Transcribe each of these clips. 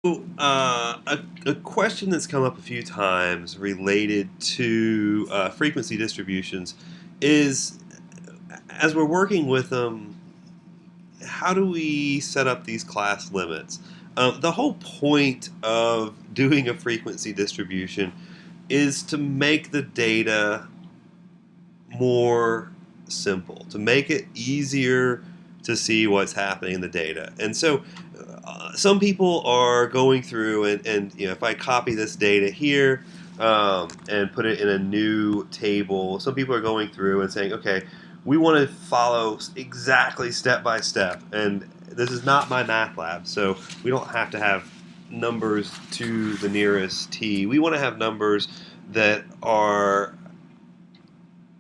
So, a question that's come up a few times related to frequency distributions is, as we're working with them, how do we set up these class limits? The whole point of doing a frequency distribution is to make the data more simple, to make it easier to see what's happening in the data. And so some people are going through and if I copy this data here and put it in a new table, some people are going through and saying, okay, we want to follow exactly step by step. And this is not my math lab, so we don't have to have numbers to the nearest t. We want to have numbers that are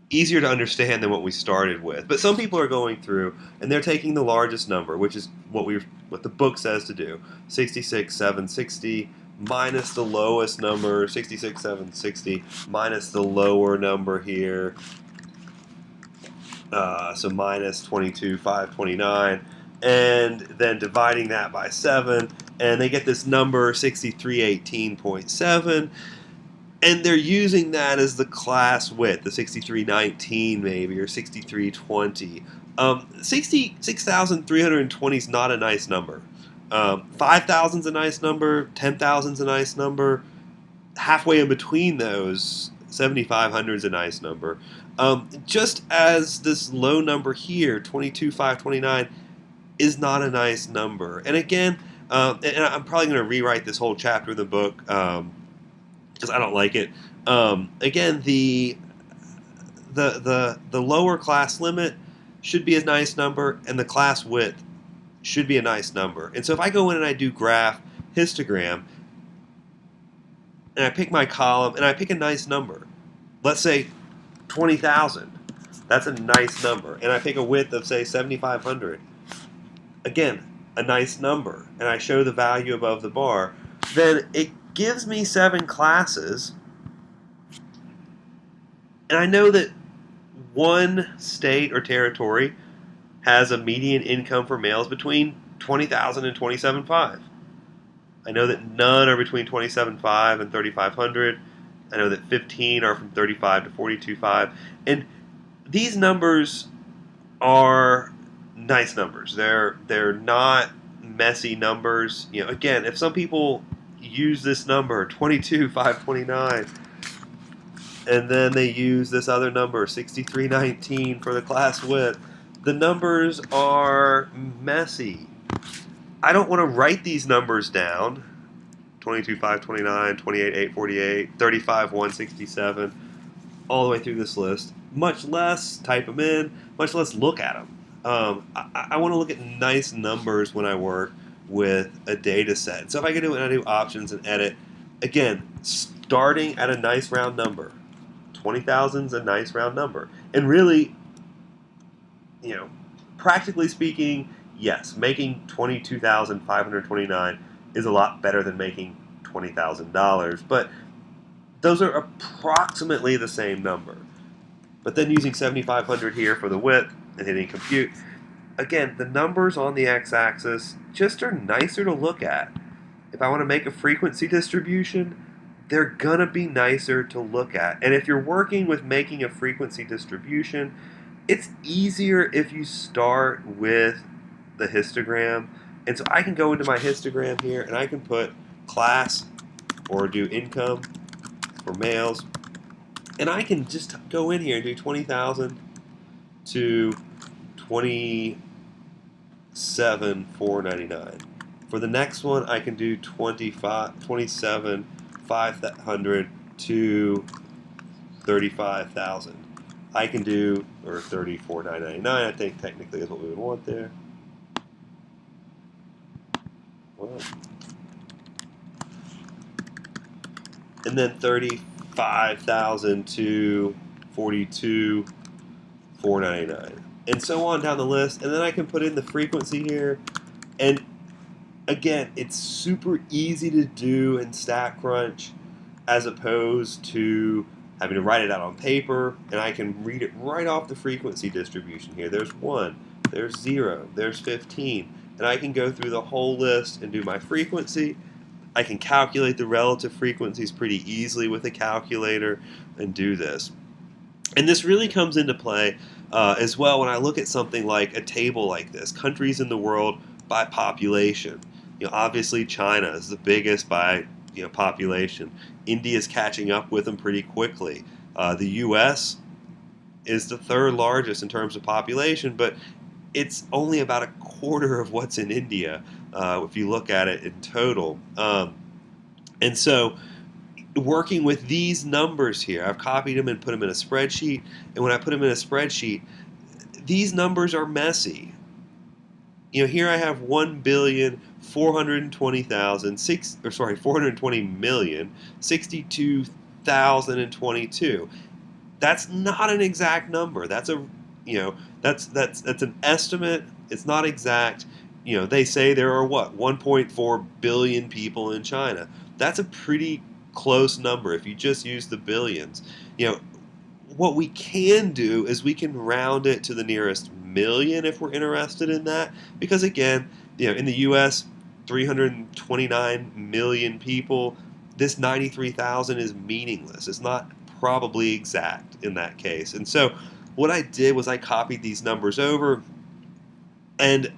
easier to understand than what we started with. But some people are going through and they're taking the largest number, which is what the book says to do, 66,760 minus the lowest number, 66,760 minus the lower number here, so minus 22,529, and then dividing that by 7, and they get this number 6318.7. And they're using that as the class width, the 6319 maybe, or 6320. 66,320 is not a nice number. 5,000 is a nice number. 10,000 is a nice number. Halfway in between those, 7,500 is a nice number. Just as this low number here, 22,529, is not a nice number. And again, and I'm probably going to rewrite this whole chapter of the book, because I don't like it. Again, the lower class limit should be a nice number, and the class width should be a nice number. And so if I go in and I do graph histogram, and I pick my column, and I pick a nice number, let's say 20,000, that's a nice number, and I pick a width of, say, 7,500, again, a nice number, and I show the value above the bar, then it gives me 7 classes, and I know that one state or territory has a median income for males between 20,000 and 27,500. I know that none are between 27,500 and 3,500. I know that 15 are from 35 to 42,500. And these numbers are nice numbers. They're not messy numbers. Again, if some people use this number 22,529 and then they use this other number 6319 for the class width, the numbers are messy. I don't want to write these numbers down, 22,529, 28,848, 35,167, all the way through this list, much less type them in, much less look at them. I want to look at nice numbers when I work with a data set. So if I go and I do options and edit, again, starting at a nice round number. 20,000 is a nice round number. And really, practically speaking, yes, making 22,529 is a lot better than making $20,000, but those are approximately the same number. But then using 7,500 here for the width and hitting compute, again, the numbers on the x-axis just are nicer to look at. If I want to make a frequency distribution, they're going to be nicer to look at. And if you're working with making a frequency distribution, it's easier if you start with the histogram. And so I can go into my histogram here and I can put class or do income for males. And I can just go in here and do 20,000 to 27,499. For the next one, I can do 27,500 to 35,000. I can do, or 34,999, I think technically is what we would want there. Well, and then 35,000 to 42,499. And so on down the list. And then I can put in the frequency here. And again, it's super easy to do in StatCrunch as opposed to having to write it out on paper. And I can read it right off the frequency distribution here. There's 1, there's 0, there's 15. And I can go through the whole list and do my frequency. I can calculate the relative frequencies pretty easily with a calculator and do this. And this really comes into play as well when I look at something like a table like this, countries in the world by population. Obviously China is the biggest by population. India is catching up with them pretty quickly. The U.S. is the third largest in terms of population, but it's only about a quarter of what's in India if you look at it in total. And so working with these numbers here, I've copied them and put them in a spreadsheet. And when I put them in a spreadsheet, these numbers are messy. Here I have 420,062,022. That's not an exact number. That's an estimate. It's not exact. They say there are 1.4 billion people in China. That's a pretty close number if you just use the billions. What we can do is we can round it to the nearest million if we're interested in that, because again, in the U.S., 329 million people. This 93,000 is meaningless. It's not probably exact in that case. And so what I did was I copied these numbers over, and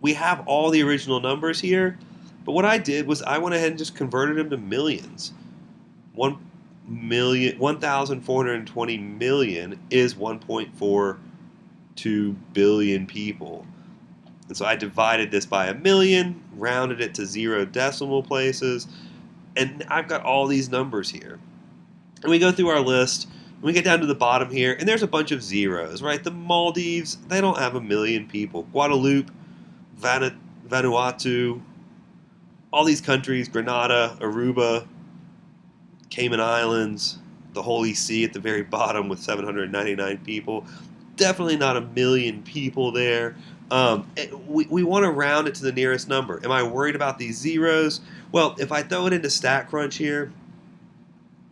we have all the original numbers here, but what I did was I went ahead and just converted them to millions. 1,420 million is 1.42 billion people. And so I divided this by a million, rounded it to 0 decimal places, and I've got all these numbers here. And we go through our list, and we get down to the bottom here, and there's a bunch of zeros, right? The Maldives, they don't have a million people. Guadeloupe, Vanuatu, all these countries, Grenada, Aruba, Cayman Islands, the Holy See at the very bottom with 799 people. Definitely not a million people there. We want to round it to the nearest number. Am I worried about these zeros? Well, if I throw it into StatCrunch here,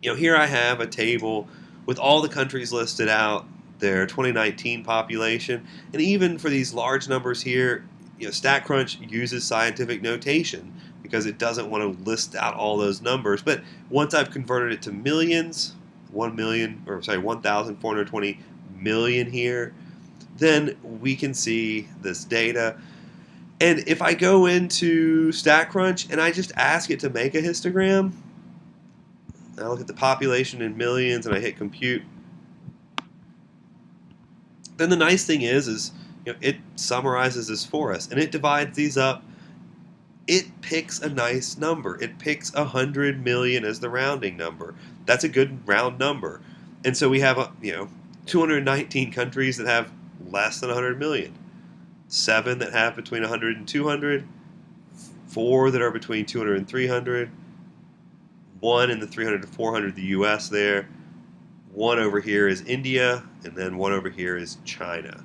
here I have a table with all the countries listed out, their 2019 population, and even for these large numbers here, StatCrunch uses scientific notation because it doesn't want to list out all those numbers. But once I've converted it to millions, 1,420 million here, then we can see this data. And if I go into StatCrunch and I just ask it to make a histogram, I look at the population in millions and I hit compute, then the nice thing is it summarizes this for us, and it divides these up. It picks a nice number. It picks 100 million as the rounding number. That's a good round number. And so we have 219 countries that have less than 100 million, 7 that have between 100 and 200, 4 that are between 200 and 300, 1 in the 300 to 400, the U.S. there, 1 over here is India, and then 1 over here is China.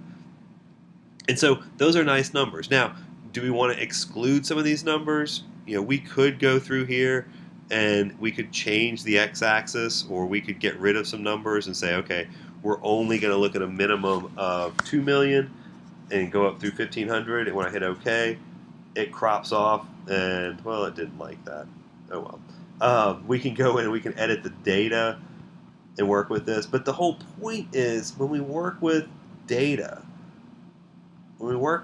And so those are nice numbers. Now, do we want to exclude some of these numbers? We could go through here and we could change the x-axis, or we could get rid of some numbers and say, okay, we're only going to look at a minimum of 2 million and go up through 1,500. And when I hit OK, it crops off, and, well, it didn't like that. Oh, well. We can go in and we can edit the data and work with this. But the whole point is, when we work with data, we want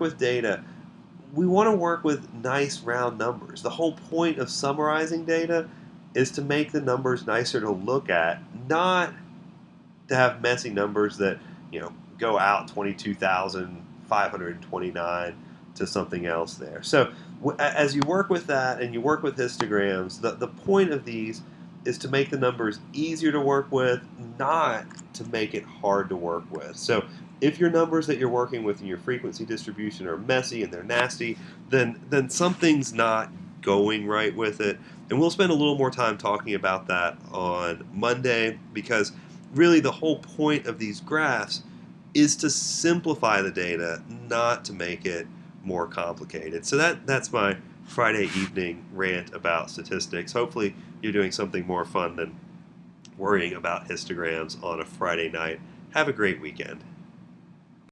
to work with nice round numbers. The whole point of summarizing data is to make the numbers nicer to look at, not to have messy numbers that go out 22,529 to something else there. So as you work with that and you work with histograms, the point of these is to make the numbers easier to work with, not to make it hard to work with. So if your numbers that you're working with in your frequency distribution are messy and they're nasty, then something's not going right with it. And we'll spend a little more time talking about that on Monday, because really the whole point of these graphs is to simplify the data, not to make it more complicated. So that's my Friday evening rant about statistics. Hopefully you're doing something more fun than worrying about histograms on a Friday night. Have a great weekend.